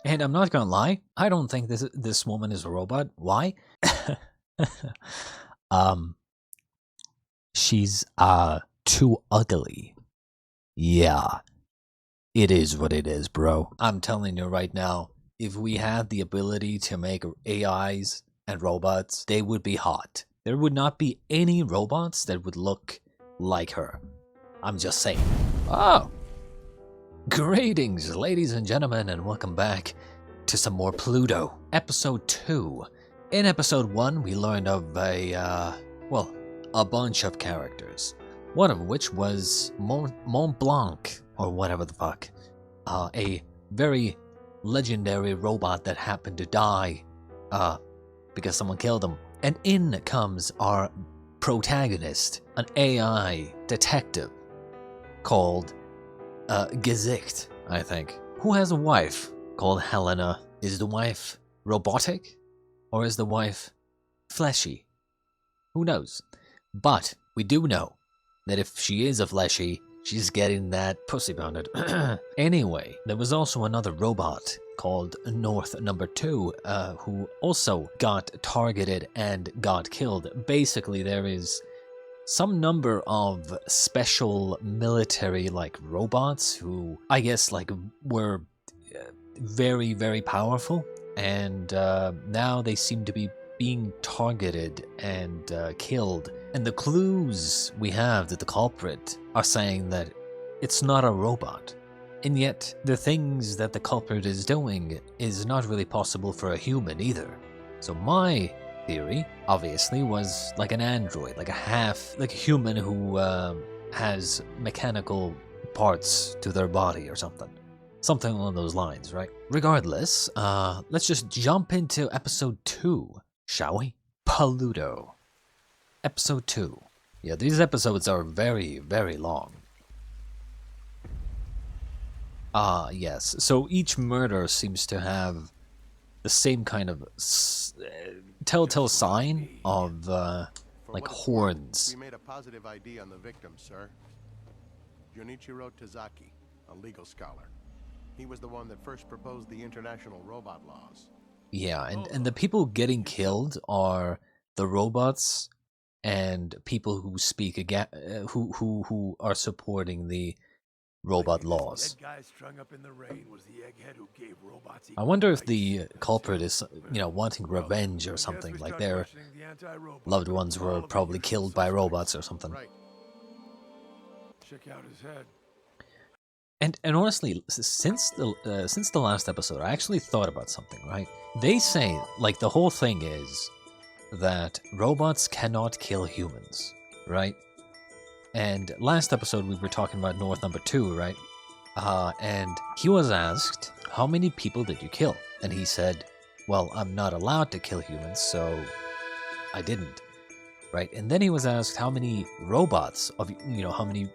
And I'm not gonna lie, I don't think this woman is a robot. Why? um, she's too ugly. Yeah, it is what it is, bro. I'm telling you right now, if we had the ability to make AIs and robots, they would be hot. There would not be any robots that would look like her. I'm just saying. Oh! Greetings, ladies and gentlemen, and welcome back to some more Pluto. Episode 2. In episode 1, we learned of a bunch of characters. One of which was Mont Blanc, or whatever the fuck. A very legendary robot that happened to die, because someone killed him. And in comes our protagonist, an AI detective called Gesicht, I think, who has a wife called Helena. Is the wife robotic? Or is the wife fleshy? Who knows? But we do know that if she is a fleshy, she's getting that pussy bounded. Anyway, there was also another robot called North Number 2, who also got targeted and got killed. Basically, there is some number of special military robots who I guess were very, very powerful, and now they seem to be being targeted and killed. And the clues we have that the culprit are saying that it's not a robot. And yet the things that the culprit is doing is not really possible for a human either. So my theory, obviously, was like an android, like a human who has mechanical parts to their body or something. Something along those lines, right? Regardless, let's just jump into episode 2, shall we? PLUTO. Episode 2. Yeah, these episodes are very, very long. Yes. So each murder seems to have the same kind of telltale sign of horns. We made a positive ID on the victim, sir. Junichiro Tazaki, a legal scholar. He was the one that first proposed the international robot laws. Yeah, and the people getting killed are the robots and people who speak again, who are supporting the robot laws. I wonder if the culprit is, wanting revenge or something, like their loved ones were probably killed by robots or something. Check out his head. And honestly, since the last episode, I actually thought about something, right? They say, the whole thing is that robots cannot kill humans, right? And last episode we were talking about North Number 2, right? And he was asked, how many people did you kill? And he said, well, I'm not allowed to kill humans, so I didn't, right? And then he was asked, how many robots how many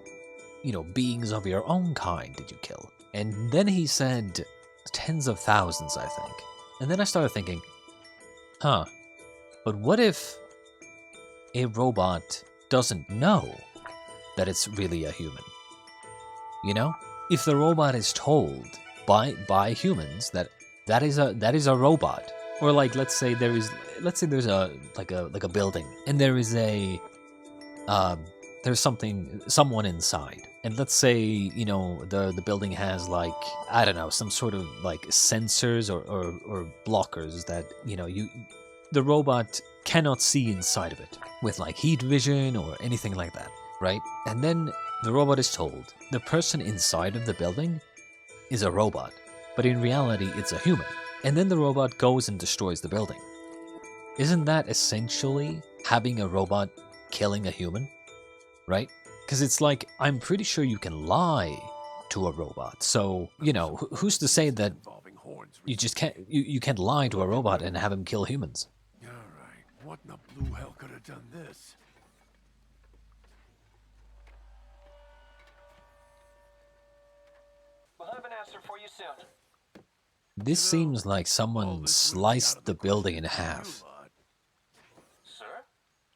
beings of your own kind did you kill? And then he said tens of thousands, I think. And then I started thinking, but what if a robot doesn't know that it's really a human? If the robot is told by humans that is a robot, or let's say there's a building, and there is there's someone inside, and let's say the building has I don't know, some sort of sensors or blockers that the robot cannot see inside of it with heat vision or anything like that, right? And then the robot is told the person inside of the building is a robot, but in reality it's a human. And then the robot goes and destroys the building. Isn't that essentially having a robot killing a human? Right? Because it's I'm pretty sure you can lie to a robot. So, who's to say that you just can't lie to a robot and have him kill humans? Alright, what in the blue hell could have done this? We'll have an answer for you soon. This seems like someone sliced the building in half. Sir?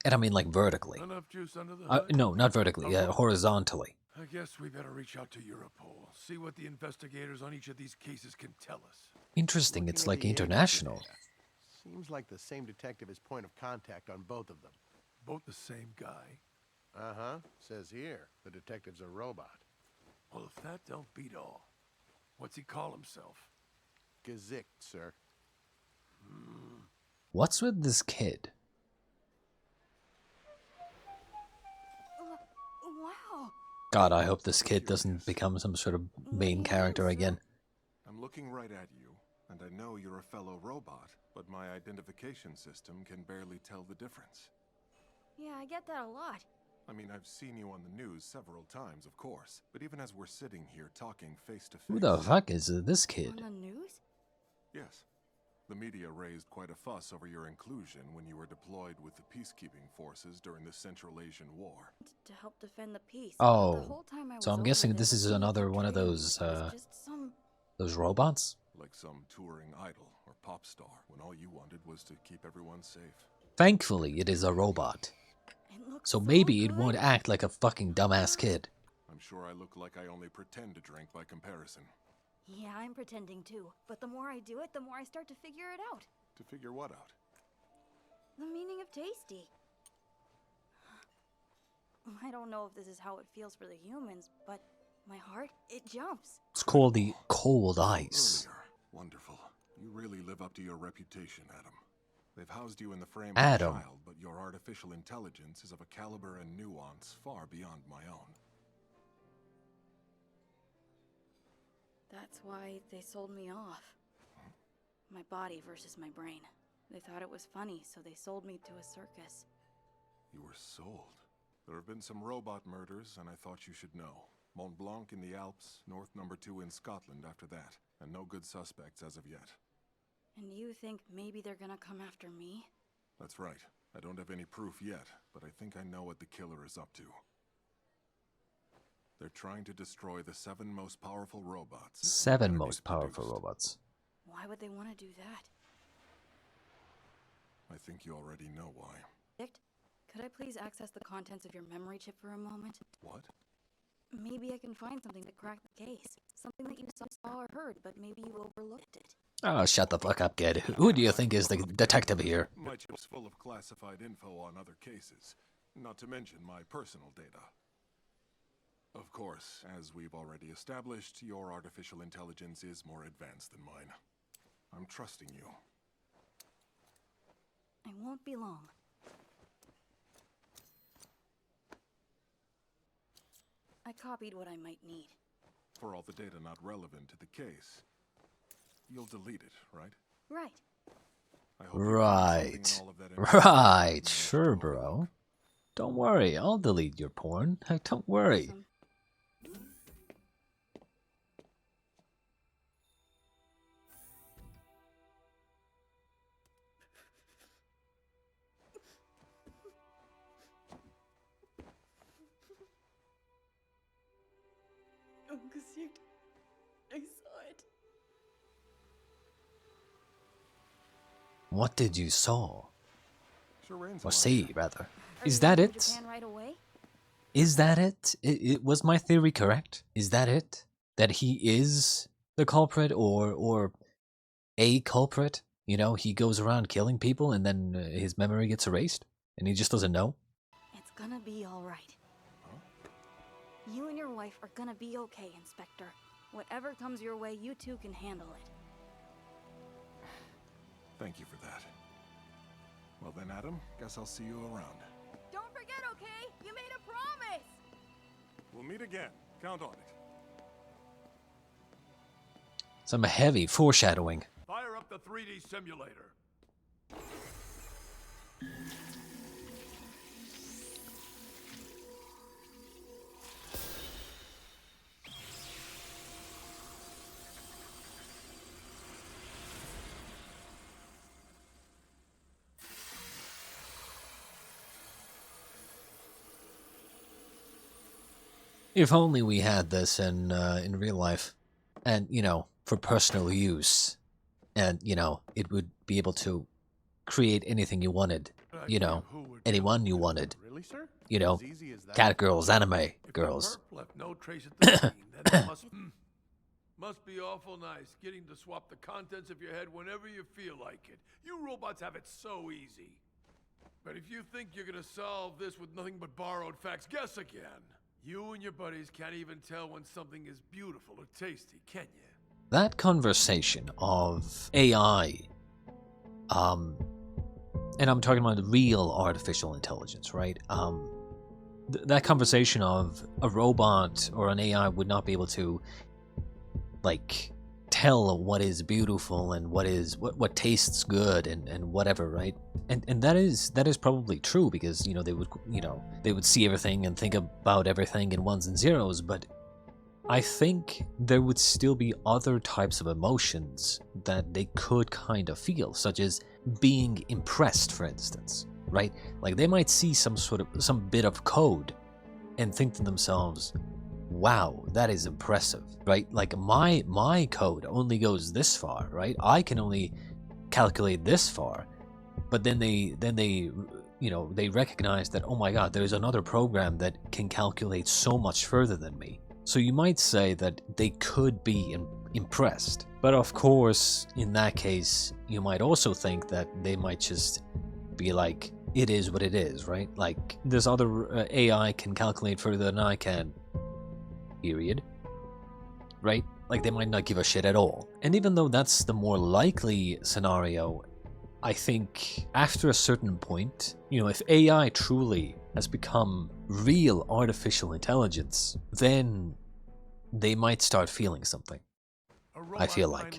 And I mean vertically. Enough juice under the hood? No, not vertically, horizontally. I guess we better reach out to Europol, see what the investigators on each of these cases can tell us. Interesting, it's Looking at like the agency international. data, seems like the same detective is point of contact on both of them. Both the same guy. Uh-huh. Says here, the detective's a robot. Well, if that don't beat all, what's he call himself? Gesicht, sir. What's with this kid? Wow. God, I hope this kid doesn't become some sort of main character again. I'm looking right at you, and I know you're a fellow robot, but my identification system can barely tell the difference. Yeah, I get that a lot. I mean, I've seen you on the news several times, of course, but even as we're sitting here talking face to face... Who the fuck is this On kid? the news? Yes. The media raised quite a fuss over your inclusion when you were deployed with the peacekeeping forces during the Central Asian War. To help defend the peace. Oh, But the whole time I so was I'm over guessing there, this the is thing another kept one of treating me those, like it was just some... Those robots? Like some touring idol or pop star, when all you wanted was to keep everyone safe. Thankfully, it is a robot. It looks So maybe it good. won't act like a fucking dumbass kid. I'm sure I look like I only pretend to drink by comparison. Yeah, I'm pretending too. But the more I do it, the more I start to figure it out. To figure what out? The meaning of tasty. I don't know if this is how it feels for the humans, but my heart, it jumps. It's called the cold ice. Earlier. Wonderful. You really live up to your reputation, Adam. They've housed you in the frame Adam. of a child, but your artificial intelligence is of a caliber and nuance far beyond my own. That's why they sold me off. My body versus my brain. They thought it was funny, so they sold me to a circus. You were sold. There have been some robot murders, and I thought you should know. Mont Blanc in the Alps, North Number 2 in Scotland after that, and no good suspects as of yet. And you think maybe they're gonna come after me? That's right. I don't have any proof yet, but I think I know what the killer is up to. They're trying to destroy the 7 most powerful robots. 7 humanity's most powerful produced. robots. Why would they want to do that? I think you already know why. Dict, could I please access the contents of your memory chip for a moment? What? Maybe I can find something to crack the case. Something that you saw or heard, but maybe you overlooked it. Oh, shut the fuck up, kid. Who do you think is the detective here? My chip's full of classified info on other cases, not to mention my personal data. Of course, as we've already established, your artificial intelligence is more advanced than mine. I'm trusting you. I won't be long. I copied what I might need. For all the data not relevant to the case, you'll delete it, right? Right. I hope you find something Right. in all of that information Right. that Sure, you bro. overlook. Don't worry. I'll delete your porn. Don't worry. Awesome. I saw it. What did you saw? Sure rains Or a lot see, here. rather. Are Is you that leaving it? Japan right away? Is that it? Was my theory correct? Is that it? That he is the culprit or a culprit? You know, he goes around killing people and then his memory gets erased and he just doesn't know? It's gonna be all right. You and your wife are gonna be okay, Inspector. Whatever comes your way, you two can handle it. Thank you for that. Well then, Adam, guess I'll see you around. Don't forget, okay? You made a promise! We'll meet again. Count on it. Some heavy foreshadowing. Fire up the 3D simulator. If only we had this in real life, and you know, for personal use, and you know, it would be able to create anything you wanted, you know, anyone you wanted. Really? Really, sir? You know, As easy as that? cat girls, anime If the girls. perp left no trace at the scene, then that must be awful nice getting to swap the contents of your head whenever you feel like it. You robots have it so easy. But if you think you're gonna solve this with nothing but borrowed facts, guess again. You and your buddies can't even tell when something is beautiful or tasty, can you? That conversation of AI, and I'm talking about real artificial intelligence, right? That conversation of a robot or an AI would not be able to, like, tell what is beautiful and what tastes good and whatever, right? And that is probably true, because they would see everything and think about everything in ones and zeros, but I think there would still be other types of emotions that they could kind of feel, such as being impressed, for instance, right? Like, they might see some bit of code and think to themselves, wow, that is impressive, right? Like, my code only goes this far, right? I can only calculate this far. But then they recognize that, oh my god, there's another program that can calculate so much further than me. So you might say that they could be impressed. But of course, in that case, you might also think that they might just be like, it is what it is, right? Like, this other AI can calculate further than I can. Period. Right? Like, they might not give a shit at all. And even though that's the more likely scenario, I think after a certain point, if AI truly has become real artificial intelligence, then they might start feeling something. I feel like.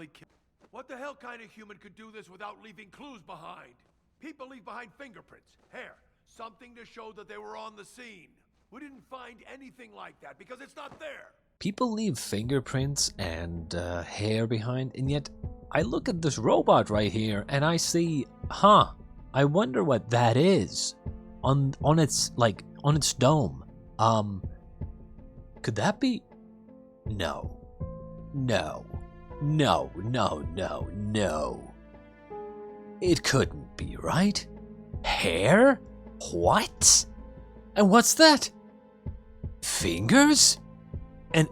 What the hell kind of human could do this without leaving clues behind? People leave behind fingerprints, hair, something to show that they were on the scene. We didn't find anything like that because it's not there. People leave fingerprints and hair behind, and yet I look at this robot right here and I see, I wonder what that is on its dome. Could that be? No. It couldn't be, right? Hair? What? And what's that? Fingers? And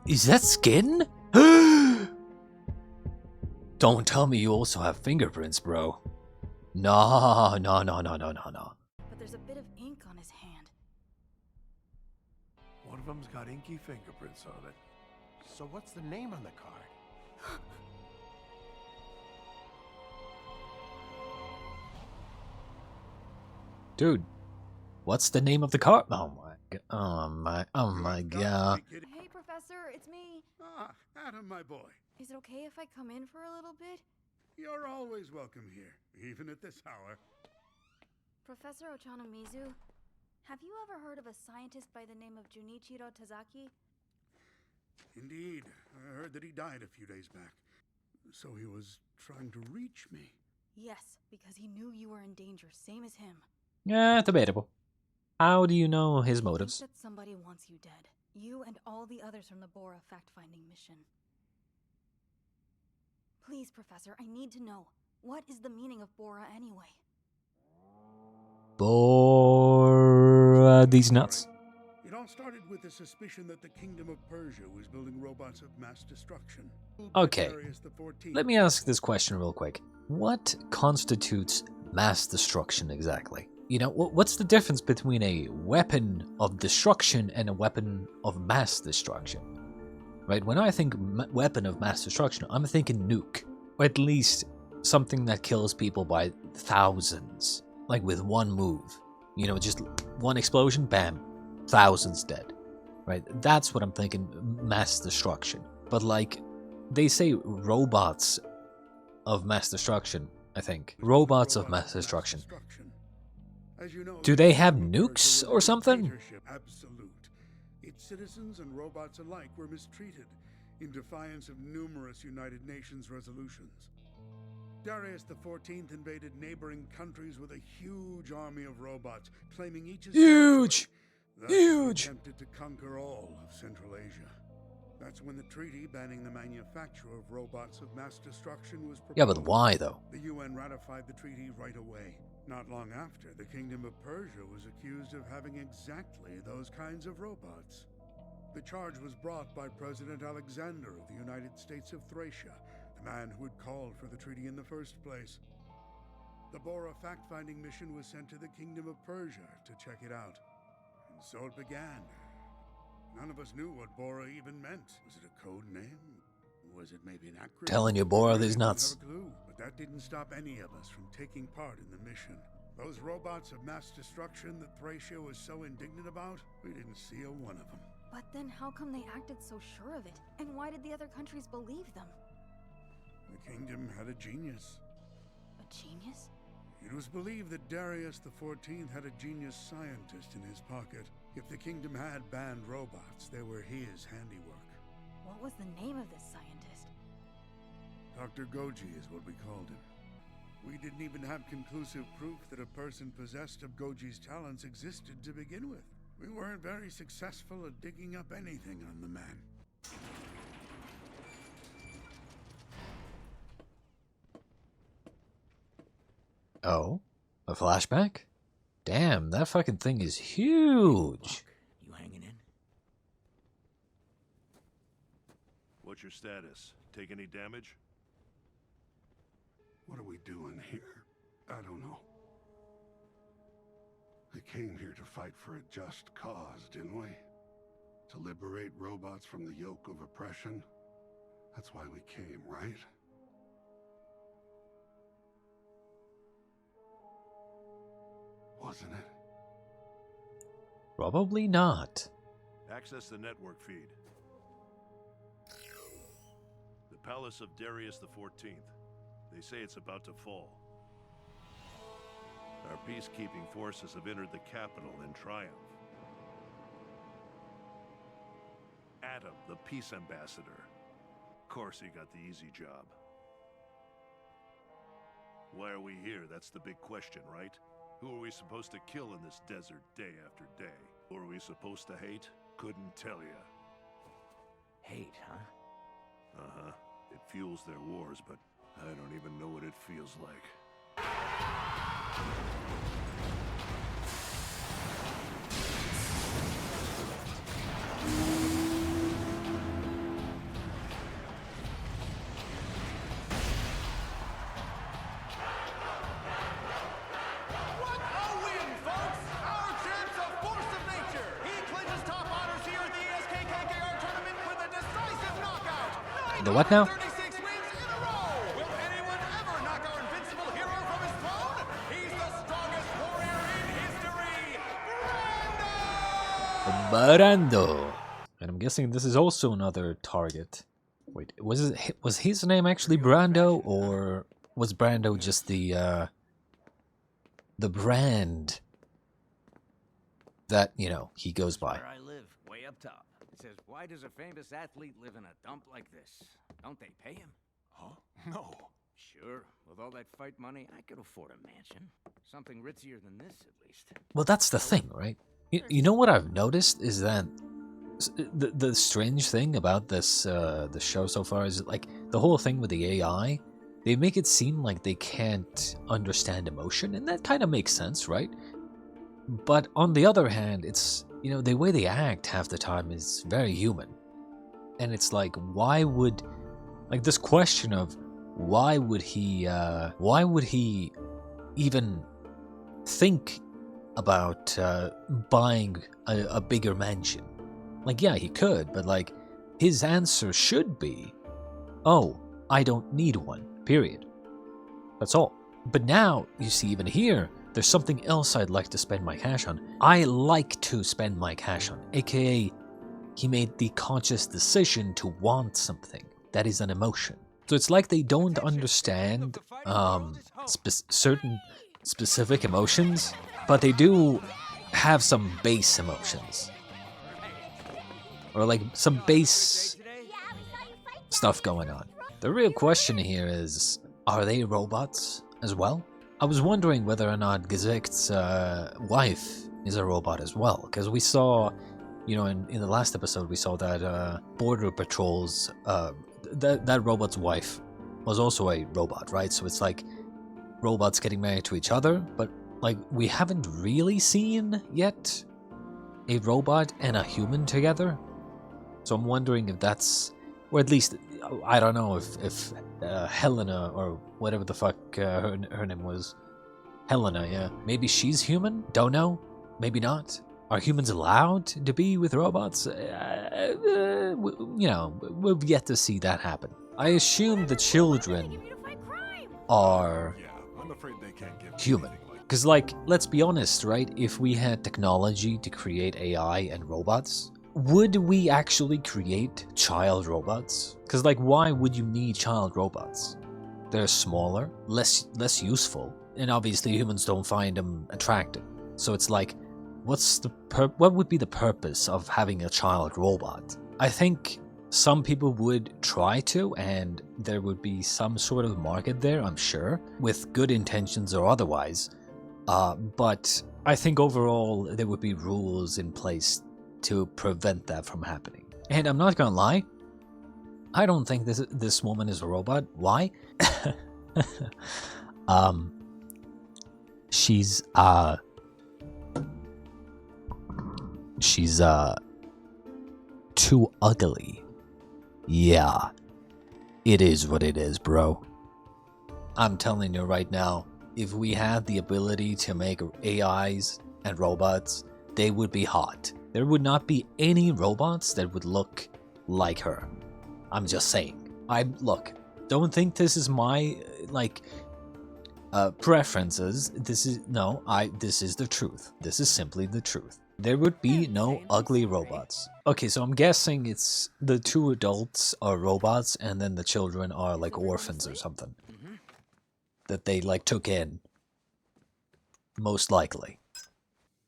is that skin? Don't tell me you also have fingerprints, bro. No. But there's a bit of ink on his hand. One of them's got inky fingerprints on it. So what's the name on the card? Dude, what's the name of the card? Oh my god. Hey, Professor, it's me. Ah, Adam, my boy. Is it okay if I come in for a little bit? You're always welcome here, even at this hour. Professor Ochanomizu, have you ever heard of a scientist by the name of Junichiro Tazaki? Indeed. I heard that he died a few days back. So he was trying to reach me. Yes, because he knew you were in danger, same as him. Yeah, debatable. How do you know his motives? I think that somebody wants you dead. You and all the others from the Bora fact-finding mission. Please, Professor, I need to know. What is the meaning of Bora anyway? Bora these nuts. It all started with the suspicion that the Kingdom of Persia was building robots of mass destruction. Okay, Darius the 14th. let me ask this question real quick. What constitutes mass destruction exactly? What's the difference between a weapon of destruction and a weapon of mass destruction? Right, when I think weapon of mass destruction, I'm thinking nuke. Or at least something that kills people by thousands. Like with one move. Just one explosion, bam, thousands dead. Right, that's what I'm thinking, mass destruction. But like, they say robots of mass destruction, I think. Robots of mass destruction. As you know, Do they have nukes or something? Absolute. Its citizens and robots alike were mistreated in defiance of numerous United Nations resolutions. Darius the 14th invaded neighboring countries with a huge army of robots, claiming each as Huge! territory. Thus, he attempted to conquer all of Central Asia. That's when the treaty banning the manufacture of robots of mass destruction was proposed. Yeah, but why though? The UN ratified the treaty right away. Not long after, the Kingdom of Persia was accused of having exactly those kinds of robots. The charge was brought by President Alexander of the United States of Thracia, the man who had called for the treaty in the first place. The Bora fact-finding mission was sent to the Kingdom of Persia to check it out. And so it began. None of us knew what Bora even meant. Was it a code name? Was it maybe an acronym? Telling you, Bora, these nuts. Have a clue, but that didn't stop any of us from taking part in the mission. Those robots of mass destruction that Thracia was so indignant about, we didn't see a one of them. But then how come they acted so sure of it? And why did the other countries believe them? The kingdom had a genius. A genius? It was believed that Darius the 14th had a genius scientist in his pocket. If the kingdom had banned robots, they were his handiwork. What was the name of this scientist? Dr. Goji is what we called him. We didn't even have conclusive proof that a person possessed of Goji's talents existed to begin with. We weren't very successful at digging up anything on the man. Oh? A flashback? Damn, that fucking thing is huge! You hanging in? What's your status? Take any damage? What are we doing here? I don't know. We came here to fight for a just cause, didn't we? To liberate robots from the yoke of oppression. That's why we came, right? Wasn't it? Probably not. Access the network feed. The Palace of Darius the 14th. They say it's about to fall. Our peacekeeping forces have entered the capital in triumph. Adam, the peace ambassador. Of course he got the easy job. Why are we here? That's the big question, right? Who are we supposed to kill in this desert day after day? Who are we supposed to hate? Couldn't tell ya. Hate, huh? Uh-huh. It fuels their wars, but I don't even know what it feels like. The what now? Brando. And I'm guessing this is also another target. Wait, was his name actually Brando, or was Brando just the brand that, you know, he goes by? Where I live, way up top. It says, why does a famous athlete live in a dump like this? Don't they pay him? Huh? No. Sure. With all that fight money, I could afford a mansion. Something ritzier than this, at least. Well, that's the thing, right? You know what I've noticed is that the strange thing about this the show so far is, like, the whole thing with the AI, they make it seem like they can't understand emotion, and that kind of makes sense, right? But on the other hand, it's, you know, the way they act half the time is very human. And it's like, why would, like, this question of why would he even think about buying a bigger mansion? Like, yeah, he could, but, like, his answer should be, oh, I don't need one, period. That's all. But now, you see, even here, there's something else I'd like to spend my cash on. I like to spend my cash on, aka he made the conscious decision to want something. That is an emotion. So it's like they don't understand certain specific emotions, but they do have some base emotions. Or like some base stuff going on. The real question here is, are they robots as well? I was wondering whether or not Gezekt's wife is a robot as well, because we saw, you know, in the last episode we saw that border patrols, that robot's wife was also a robot, right? So it's like robots getting married to each other, but like we haven't really seen yet a robot and a human together. So I'm wondering if that's, or at least I don't know if Helena or whatever the fuck her name was, Helena, yeah, maybe she's human. Don't know. Maybe not. Are humans allowed to be with robots? You know, we've yet to see that happen. I assume the children are I'm afraid they can't give human. Because, like, let's be honest, right? If we had technology to create AI and robots, would we actually create child robots? Because, like, why would you need child robots? They're smaller, less useful, and obviously humans don't find them attractive. So it's like, what would be the purpose of having a child robot? I think some people would try to, and there would be some sort of market there, I'm sure, with good intentions or otherwise. But I think overall there would be rules in place to prevent that from happening. And I'm not gonna lie, I don't think this woman is a robot. Why? She's too ugly. Yeah, it is what it is, bro. I'm telling you right now, if we had the ability to make AIs and robots, they would be hot. There would not be any robots that would look like her. I'm just saying. Look, don't think this is my, like, preferences. This is the truth. This is simply the truth. There would be no ugly robots. Okay, so I'm guessing it's the two adults are robots and then the children are like orphans or something. That they like took in. Most likely.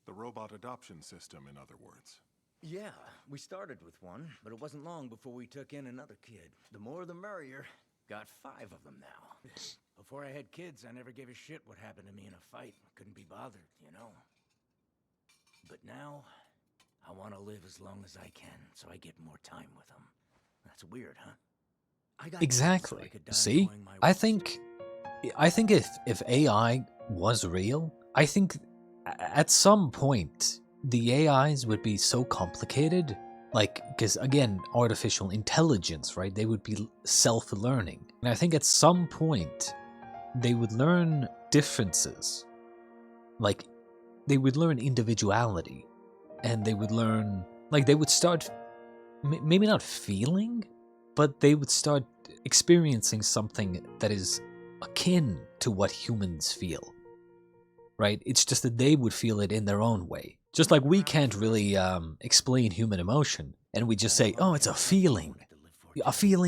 The robot adoption system, in other words. Yeah, we started with one, but it wasn't long before we took in another kid. The more the merrier. Got 5 of them now. Before I had kids, I never gave a shit what happened to me in a fight. Couldn't be bothered, you know. But now, I want to live as long as I can, so I get more time with them. That's weird, huh? Exactly. See? I think if AI was real, I think at some point the AIs would be so complicated, like, because again, artificial intelligence, right? They would be self-learning. And I think at some point they would learn differences. Like, they would learn individuality. And they would learn, like, they would start, maybe not feeling, but they would start experiencing something that is akin to what humans feel, right? It's just that they would feel it in their own way. Just like we can't really explain human emotion, and we just say, oh, it's a feeling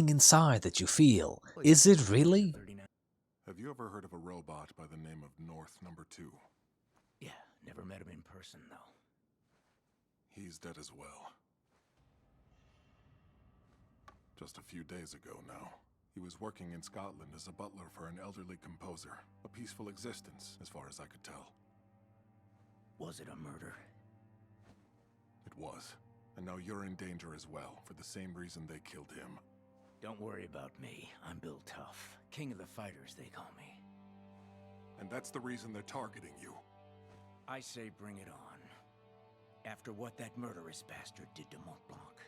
inside that you feel. Is it really? Have you ever heard of a robot by the name of North Number 2? Yeah, never met him in person, though. He's dead as well. Just a few days ago now. He was working in Scotland as a butler for an elderly composer. A peaceful existence, as far as I could tell. Was it a murder? It was. And now you're in danger as well, for the same reason they killed him. Don't worry about me. I'm built tough. King of the fighters, they call me. And that's the reason they're targeting you. I say bring it on. After what that murderous bastard did to Montblanc.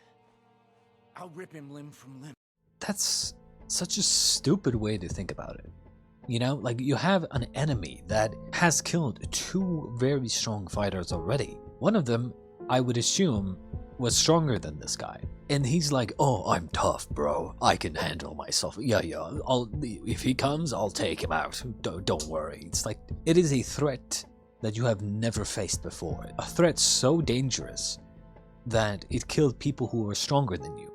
I'll rip him limb from limb. That's such a stupid way to think about it. You know, like, you have an enemy that has killed 2 very strong fighters already. One of them, I would assume, was stronger than this guy. And he's like, oh, I'm tough, bro. I can handle myself. Yeah, if he comes, I'll take him out. Don't worry. It's like, it is a threat that you have never faced before. A threat so dangerous that it killed people who were stronger than you.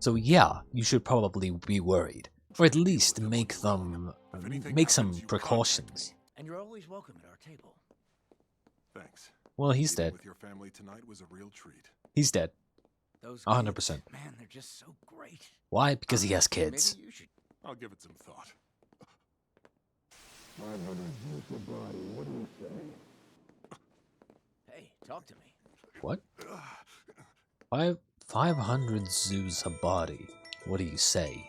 So yeah, you should probably be worried. Or at least make some precautions. And you're always welcome at our table. Thanks. Well, he's dead. With your family tonight was a real treat. He's dead. Those 100%. Kids, man, they're just so great. Why? Because he has kids. Maybe you should. I'll give it some thought. 500 juice a body, what do you say? Hey, talk to me. What? 500 zoos a body. What do you say?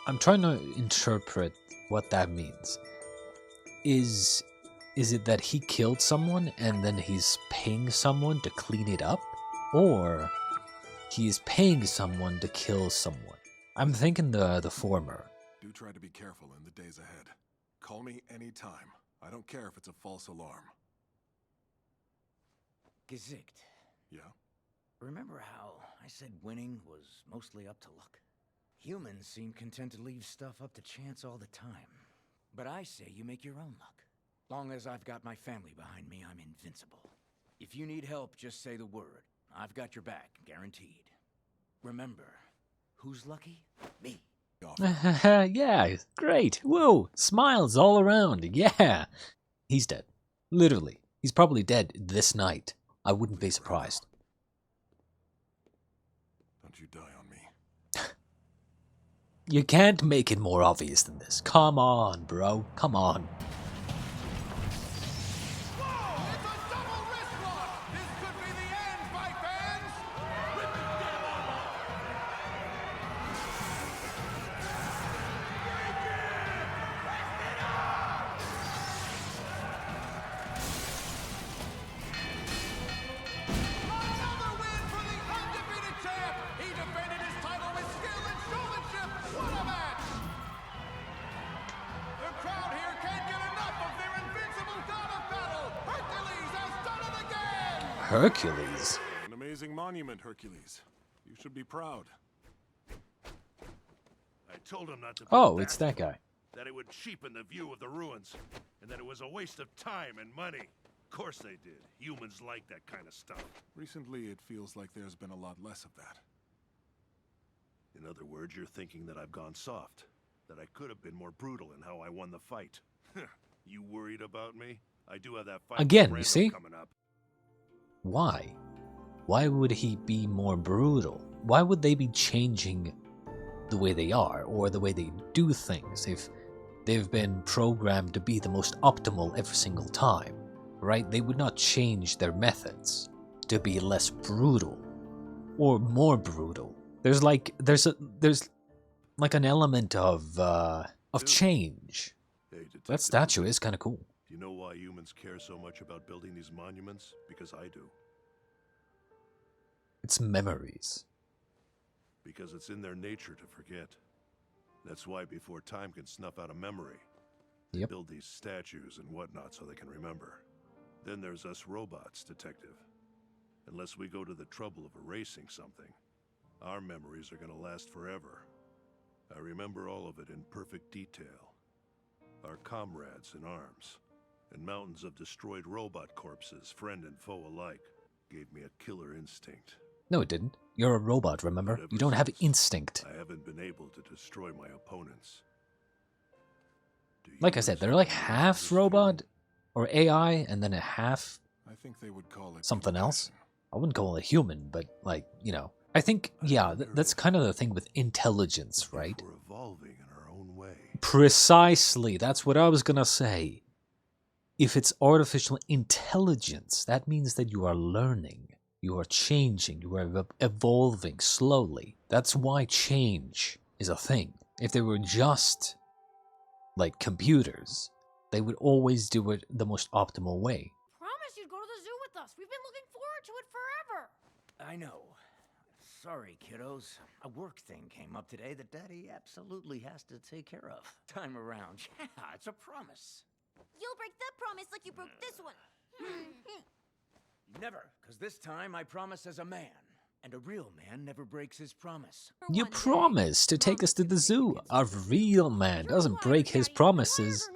I'm trying to interpret what that means. Is it that he killed someone and then he's paying someone to clean it up? Or he is paying someone to kill someone? I'm thinking the former. Do try to be careful in the days ahead. Call me anytime. I don't care if it's a false alarm. Gesicht. Yeah? Remember how I said winning was mostly up to luck? Humans seem content to leave stuff up to chance all the time. But I say you make your own luck. Long as I've got my family behind me, I'm invincible. If you need help, just say the word. I've got your back, guaranteed. Remember, who's lucky? Me. Yeah, great. Whoa, smiles all around. Yeah. He's dead. Literally. He's probably dead this night. I wouldn't be surprised. Don't you die on me. You can't make it more obvious than this. Come on, bro. Come on. Hercules? An amazing monument, Hercules. You should be proud. I told him not to. Oh, it's that guy. That it would cheapen the view of the ruins, and that it was a waste of time and money. Of course they did. Humans like that kind of stuff. Recently, it feels like there's been a lot less of that. In other words, you're thinking that I've gone soft. That I could have been more brutal in how I won the fight. You worried about me? I do have that fight again, with you see? coming up. Why? Why would he be more brutal? Why would they be changing the way they are or the way they do things if they've been programmed to be the most optimal every single time, right? They would not change their methods to be less brutal or more brutal. There's like an element of change. Hey, That statue is kind of cool. Do you know why humans care so much about building these monuments? Because I do. It's memories. Because it's in their nature to forget. That's why before time can snuff out a memory, they build these statues and whatnot so they can remember. Then there's us robots, Detective. Unless we go to the trouble of erasing something, our memories are going to last forever. I remember all of it in perfect detail. Our comrades in arms, and mountains of destroyed robot corpses, friend and foe alike, gave me a killer instinct. No, it didn't. You're a robot, remember? You don't have instinct. I haven't been able to destroy my opponents. Like I said, they're like half robot or AI and then a half I think they would call it something else. I wouldn't call it human, but like, you know. I think, yeah, that's kind of the thing with intelligence, right? We're evolving in our own way. Precisely, that's what I was gonna say. If it's artificial intelligence, that means that you are learning, you are changing, you are evolving slowly. That's why change is a thing. If they were just like computers, they would always do it the most optimal way. Promise you'd go to the zoo with us. We've been looking forward to it forever. I know. Sorry, kiddos. A work thing came up today that Daddy absolutely has to take care of. Time around. Yeah, it's a promise. You'll break that promise like you broke this one. Never, because this time I promise as a man. And a real man never breaks his promise. You promised to take us to the zoo. A real man doesn't break his promises.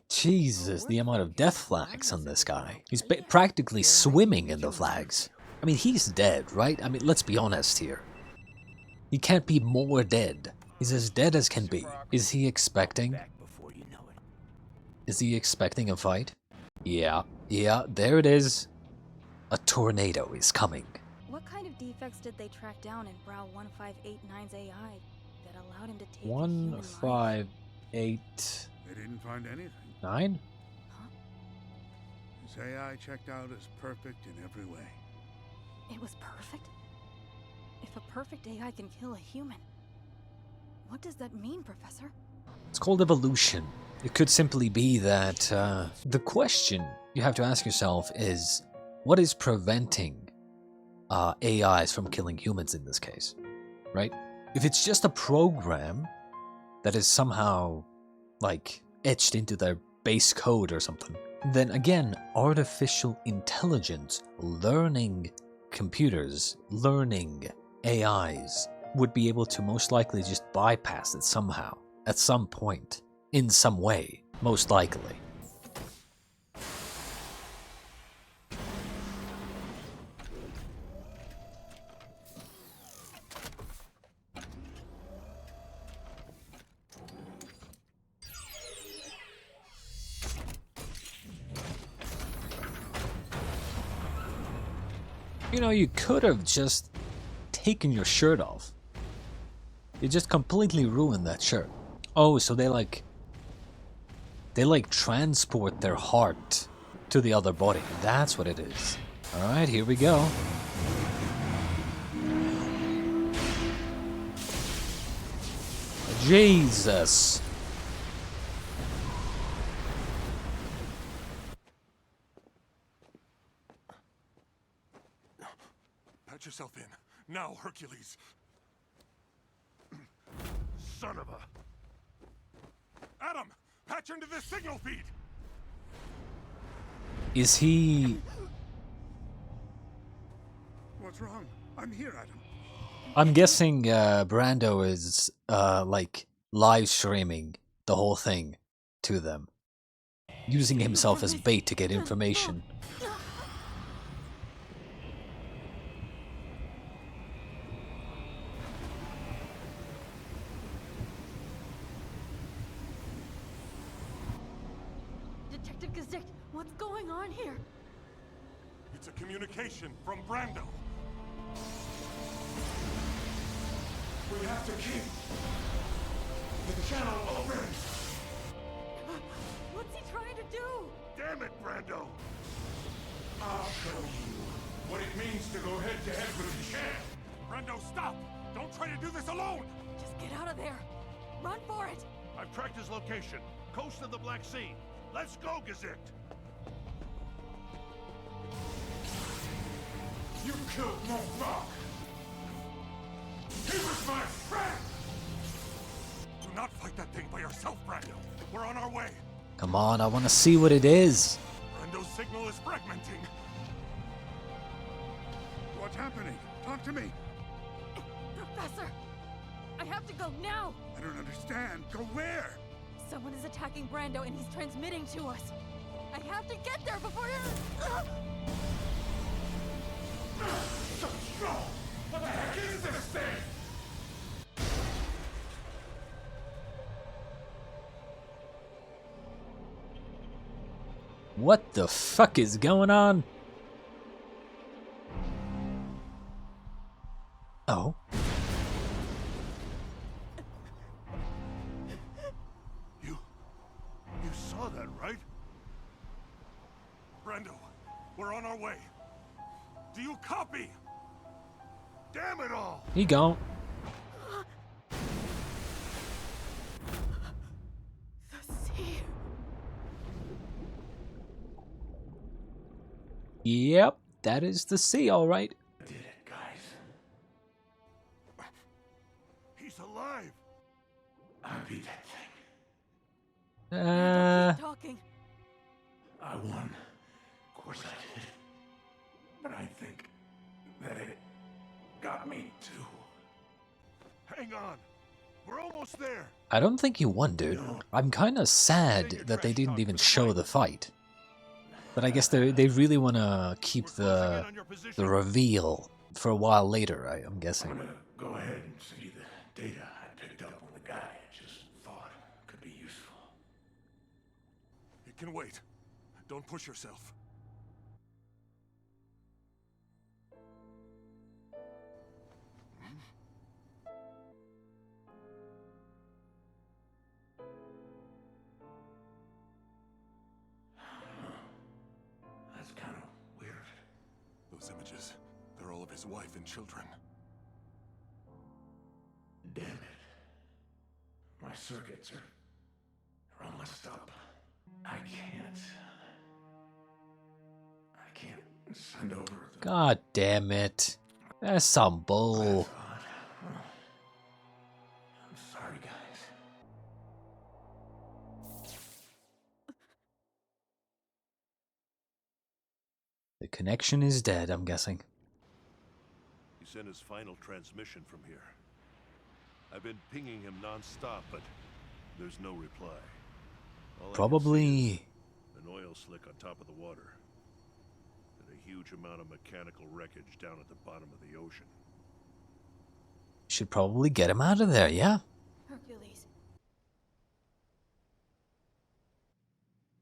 Jesus, the amount of death flags on this guy. He's practically swimming in the flags. I mean, he's dead, right? I mean, let's be honest here. He can't be more dead. He's as dead as can be. Is he expecting? Is he expecting a fight? Yeah, there it is. A tornado is coming. What kind of defects did they track down in Brow 1589's AI that allowed him to take 158. They didn't find anything. 9? His This AI checked out as perfect in every way. It was perfect? If a perfect AI can kill a human, what does that mean, Professor? It's called evolution. It could simply be that the question you have to ask yourself is, what is preventing AIs from killing humans in this case, right? If it's just a program that is somehow, like, etched into their base code or something, then again, artificial intelligence, learning computers, learning AIs, would be able to most likely just bypass it somehow, at some point, in some way, most likely. You know, you could have just taken your shirt off. You just completely ruined that shirt. Oh, so they like transport their heart to the other body. That's what it is. Alright, here we go. Jesus. Patch yourself in. Now, Hercules. Son of a... Adam! Patch into this signal feed! Is he... What's wrong? I'm here, Adam. I'm guessing Brando is like live streaming the whole thing to them, using himself as bait to get information. Detective Gazette, what's going on here? It's a communication from Brando. We have to keep the channel open. What's he trying to do? Damn it, Brando! I'll show you what it means to go head-to-head with the champ. Brando, stop! Don't try to do this alone! Just get out of there. Run for it. I've tracked his location. Coast of the Black Sea. Let's go, Gazette! You killed MrFonrath! He was my friend! Do not fight that thing by yourself, Brando. We're on our way. Come on, I want to see what it is. Brando's signal is fragmenting. What's happening? Talk to me. Professor, I have to go now. I don't understand. Go where? Someone is attacking Brando and he's transmitting to us. I have to get there before So strong! What the heck is this thing? What the fuck is going on? Oh. You saw that, right? Brando, we're on our way. Do you copy? Damn it all! He gone. the sea. Yep, that is the sea, all right. Did it, guys. He's alive. I beat that thing. Keep talking. I won. Of course I did. But I think that it got me too. Hang on. We're almost there. I don't think you won, dude. I'm kind of sad that they didn't even show the fight. But I guess they really want to keep the reveal for a while later, I'm guessing. I'm gonna go ahead and send you the data I picked up on the guy. I just thought could be useful. It can wait. Don't push yourself. his wife and children. Damn it. My circuits are all messed up. I can't send over the... God damn it. That's some bull. I'm sorry, guys. The connection is dead, I'm guessing. He sent his final transmission from here. I've been pinging him non-stop, but there's no reply. All I can see Probably... is an oil slick on top of the water. And a huge amount of mechanical wreckage down at the bottom of the ocean. Should probably get him out of there, yeah? Hercules.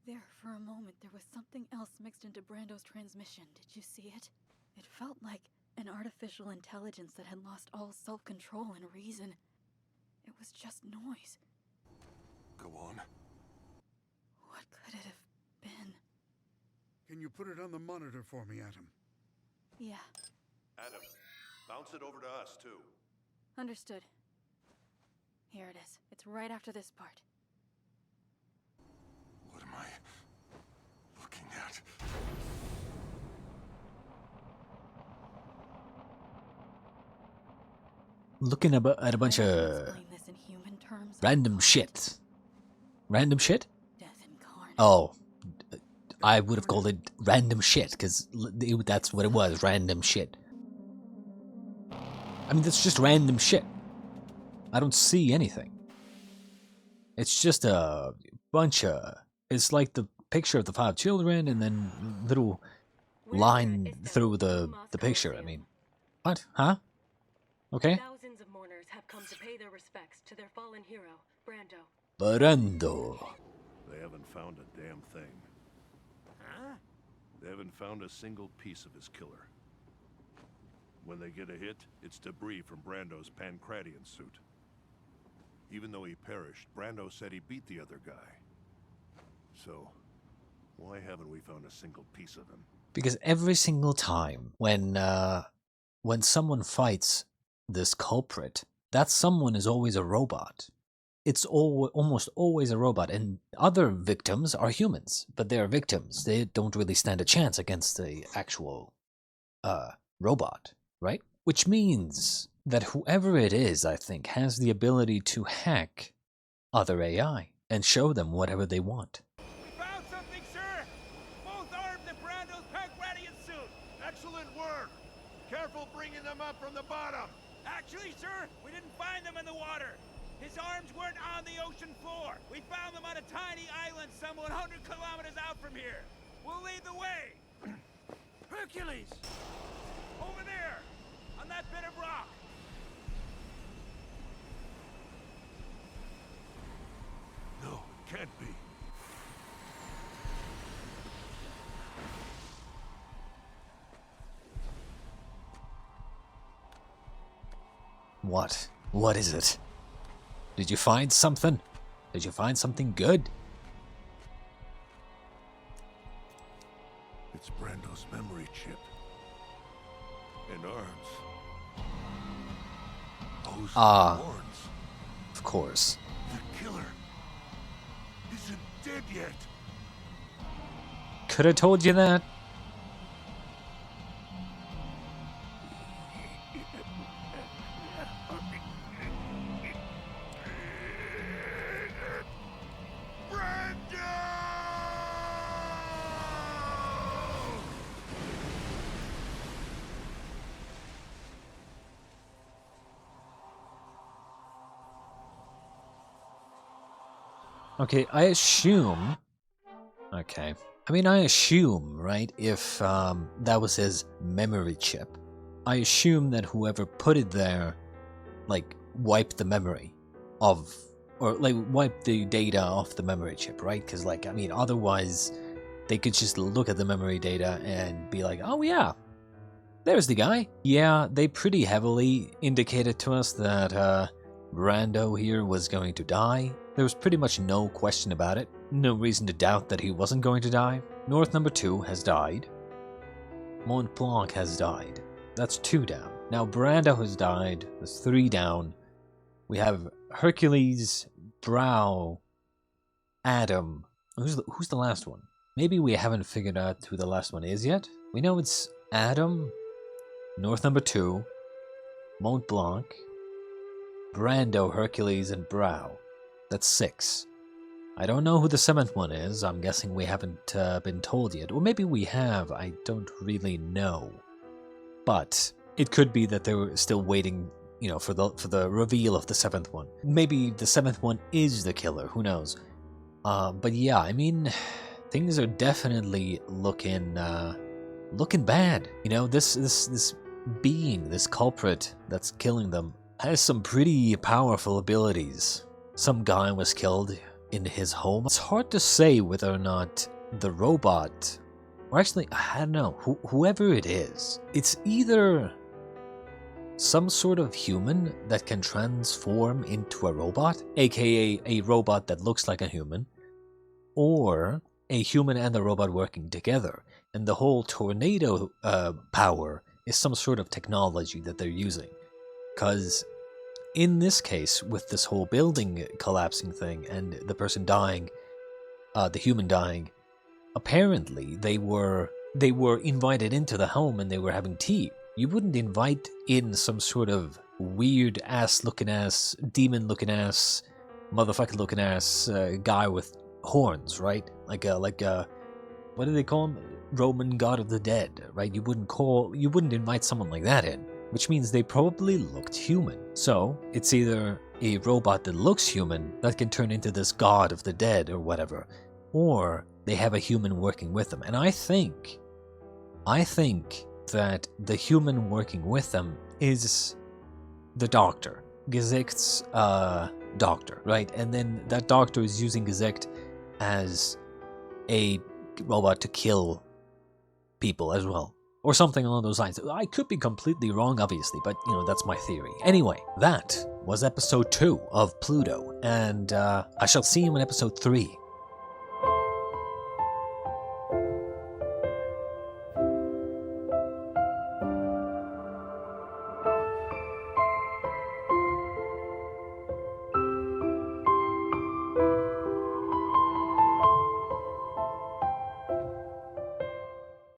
There, for a moment, there was something else mixed into Brando's transmission. Did you see it? It felt like an artificial intelligence that had lost all self-control and reason. It was just noise. Go on. What could it have been? Can you put it on the monitor for me, Adam? Yeah, Adam, bounce it over to us, too. understood. Here it is. It's right after this part. What am I looking at? Looking at a bunch I can of explain this in human terms. random shit. Random shit? Death incarnate. Oh. I would have called it random shit, because that's what it was, random shit. I mean, that's just random shit. I don't see anything. It's just a bunch of... It's like the picture of the 5 children, and then little line through the picture. I mean, what? Huh? Okay. Thousands of mourners have come to pay their respects to their fallen hero, Brando. Brando. They haven't found a damn thing. Huh? They haven't found a single piece of his killer. When they get a hit, it's debris from Brando's Pancratian suit. Even though he perished, Brando said he beat the other guy. So, why haven't we found a single piece of him? Because every single time when someone fights this culprit, that someone is always a robot. It's almost always a robot, and other victims are humans, but they're victims. They don't really stand a chance against the actual robot, right? Which means that whoever it is, I think, has the ability to hack other AI and show them whatever they want. We found something, sir! Both arms in Brando's Pancratian suit! Excellent work! Careful bringing them up from the bottom! Actually, sir, we didn't find them in the water! His arms weren't on the ocean floor! We found them on a tiny island some 100 kilometers out from here! We'll lead the way! Hercules! Over there! On that bit of rock! No, it can't be. What? What is it? Did you find something? Did you find something good? It's Brando's memory chip. And arms. Those horns. Of course. The killer isn't dead yet. Could have told you that. Okay, I assume... Okay. I mean, I assume, right, if that was his memory chip, I assume that whoever put it there, like, wiped the memory of... Or, like, wiped the data off the memory chip, right? Because, like, I mean, otherwise, they could just look at the memory data and be like, oh, yeah, there's the guy. Yeah, they pretty heavily indicated to us that, Brando here was going to die. There was pretty much no question about it. No reason to doubt that he wasn't going to die. North number 2 has died. Mont Blanc has died. That's 2 down. Now Brando has died. That's 3 down. We have Hercules, Brow, Adam. Who's the last one? Maybe we haven't figured out who the last one is yet. We know it's Adam, North number 2, Mont Blanc, Brando, Hercules, and Brow. That's 6. I don't know who the 7th one is. I'm guessing we haven't been told yet. Or maybe we have. I don't really know. But it could be that they were still waiting, you know, for the reveal of the 7th one. Maybe the 7th one is the killer. Who knows? But yeah, I mean, things are definitely looking bad. You know, this being, this culprit that's killing them, has some pretty powerful abilities. Some guy was killed in his home. It's hard to say whether or not the robot, or actually, I don't know, whoever it is, it's either some sort of human that can transform into a robot, aka a robot that looks like a human, or a human and a robot working together. And the whole tornado power is some sort of technology that they're using. Because in this case, with this whole building collapsing thing and the person dying, the human dying, apparently they were invited into the home and they were having tea. You wouldn't invite in some sort of weird ass looking ass, demon looking ass, motherfucking looking ass guy with horns, right? Like a what do they call him? Roman god of the dead, right? You wouldn't invite someone like that in. Which means they probably looked human. So, it's either a robot that looks human that can turn into this god of the dead or whatever, or they have a human working with them. And I think that the human working with them is the doctor. Gezicht's doctor, right? And then that doctor is using Gezicht as a robot to kill people as well. Or something along those lines. I could be completely wrong, obviously, but, you know, that's my theory. Anyway, that was episode 2 of Pluto, and I shall see you in episode 3.